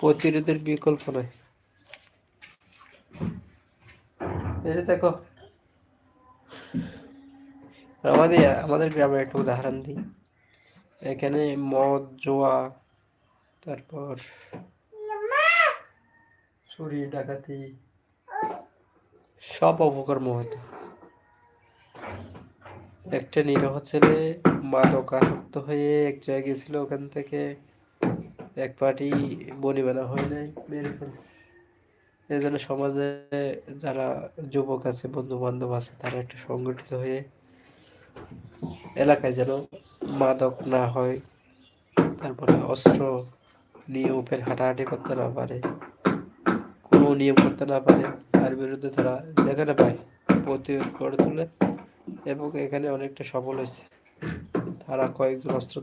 প্রতিরোধের বিকল্প নাই। এই যে দেখো, আমাদের গ্রামে একটা উদাহরণ দিই। এখানে মদ, জুয়া, তারপর চুরি, ডাকাতি সব অপকর্ম হতো। একটা নিরীহ ছেলে মাদকাসক্ত হয়ে এক জায়গায় গেছিল, ওখান থেকে এক পার্টি বনিবনা হয় নাই, মেরে ফেলছে। এই জন্য সমাজে যারা যুবক আছে, বন্ধু বান্ধব আছে, তারা একটু সংগঠিত হয়ে এলাকায় যেন মাদক না হয়, তারপরে অস্ত্র নিয়ে ফের হাঁটাহাঁটি করতে না পারে, কোনো নিয়ম করতে না পারে, তার বিরুদ্ধে তারা যেখানে পায় প্রতিরোধ গড়ে তোলে এবং এখানে অনেকটা সফল হয়েছে। তারা কয়েকজন অস্ত্র